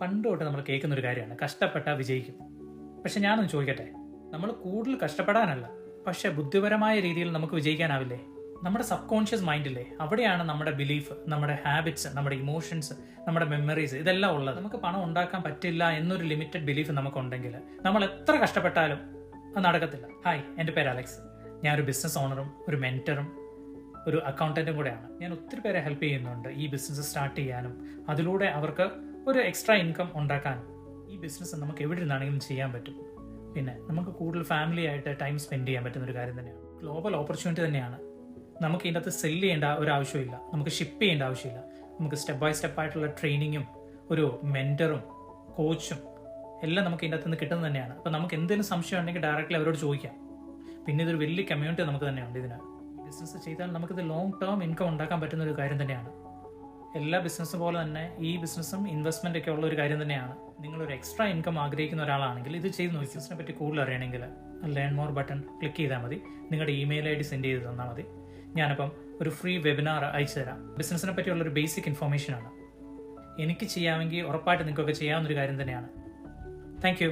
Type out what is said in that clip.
പണ്ട് തൊട്ട് നമ്മൾ കേൾക്കുന്ന ഒരു കാര്യമാണ്, കഷ്ടപ്പെട്ടാൽ വിജയിക്കും. പക്ഷെ ഞാനൊന്ന് ചോദിക്കട്ടെ, നമ്മൾ കൂടുതൽ കഷ്ടപ്പെടാനല്ല, പക്ഷെ ബുദ്ധിപരമായ രീതിയിൽ നമുക്ക് വിജയിക്കാനാവില്ലേ? നമ്മുടെ സബ് കോൺഷ്യസ് മൈൻഡില്ലേ, അവിടെയാണ് നമ്മുടെ ബിലീഫ്, നമ്മുടെ ഹാബിറ്റ്സ്, നമ്മുടെ ഇമോഷൻസ്, നമ്മുടെ മെമ്മറീസ് ഇതെല്ലാം ഉള്ളത്. നമുക്ക് പണം ഉണ്ടാക്കാൻ പറ്റില്ല എന്നൊരു ലിമിറ്റഡ് ബിലീഫ് നമുക്കുണ്ടെങ്കിൽ നമ്മൾ എത്ര കഷ്ടപ്പെട്ടാലും അത് നടക്കത്തില്ല. ഹായ്, എൻ്റെ പേര് അലക്സ്. ഞാനൊരു ബിസിനസ് ഓണറും ഒരു മെൻറ്ററും ഒരു അക്കൗണ്ടൻറ്റും കൂടെയാണ്. ഞാൻ ഒത്തിരി പേരെ ഹെൽപ്പ് ചെയ്യുന്നുണ്ട് ഈ ബിസിനസ് സ്റ്റാർട്ട് ചെയ്യാനും അതിലൂടെ അവർക്ക് ഒരു എക്സ്ട്രാ ഇൻകം ഉണ്ടാക്കാനും. ഈ ബിസിനസ് നമുക്ക് എവിടെ നിന്നാണെങ്കിലും ചെയ്യാൻ പറ്റും. പിന്നെ നമുക്ക് കൂടുതൽ ഫാമിലി ആയിട്ട് ടൈം സ്പെൻഡ് ചെയ്യാൻ പറ്റുന്ന ഒരു കാര്യം തന്നെയാണ്. ഗ്ലോബൽ ഓപ്പർച്യൂണിറ്റി തന്നെയാണ്. നമുക്ക് ഇതിൻ്റെ അകത്ത് സെല്ല് ചെയ്യേണ്ട ഒരു ആവശ്യമില്ല, നമുക്ക് ഷിപ്പ് ചെയ്യേണ്ട ആവശ്യമില്ല. നമുക്ക് സ്റ്റെപ്പ് ബൈ സ്റ്റെപ്പ് ആയിട്ടുള്ള ട്രെയിനിങ്ങും ഒരു മെൻറ്ററും കോച്ചും എല്ലാം നമുക്ക് ഇതിൻ്റെ അകത്ത് നിന്ന് കിട്ടുന്നത് തന്നെയാണ്. അപ്പോൾ നമുക്ക് എന്തെങ്കിലും സംശയം ഉണ്ടെങ്കിൽ ഡയറക്റ്റ്ലി അവരോട് ചോദിക്കാം. പിന്നെ ഇതൊരു വലിയ കമ്മ്യൂണിറ്റി നമുക്ക് തന്നെയുണ്ട്. ഇതിന് ബിസിനസ് ചെയ്താൽ നമുക്കിത് ലോങ് ടേം ഇൻകം ഉണ്ടാക്കാൻ പറ്റുന്ന ഒരു കാര്യം തന്നെയാണ്. എല്ലാ ബിസിനസ്സും പോലെ തന്നെ ഈ ബിസിനസ്സും ഇൻവെസ്റ്റ്മെൻ്റ് ഒക്കെ ഉള്ള ഒരു കാര്യം തന്നെയാണ്. നിങ്ങളൊരു എക്സ്ട്രാ ഇൻകം ആഗ്രഹിക്കുന്ന ഒരാളാണെങ്കിൽ ഇത് ചെയ്ത് നോക്കി. ബിസിനസിനെ പറ്റി കൂടുതൽ അറിയണമെങ്കിൽ ലേൺ മോർ ബട്ടൺ ക്ലിക്ക് ചെയ്താൽ മതി. നിങ്ങളുടെ ഇമെയിൽ ID സെൻഡ് ചെയ്ത് തന്നാൽ മതി. ഞാനപ്പം ഒരു ഫ്രീ വെബിനാർ അയച്ചു തരാം. ബിസിനസ്സിനെ പറ്റിയുള്ളൊരു ബേസിക് ഇൻഫർമേഷനാണ്. എനിക്ക് ചെയ്യാമെങ്കിൽ ഉറപ്പായിട്ട് നിങ്ങൾക്കൊക്കെ ചെയ്യാവുന്നൊരു കാര്യം തന്നെയാണ്. Thank you.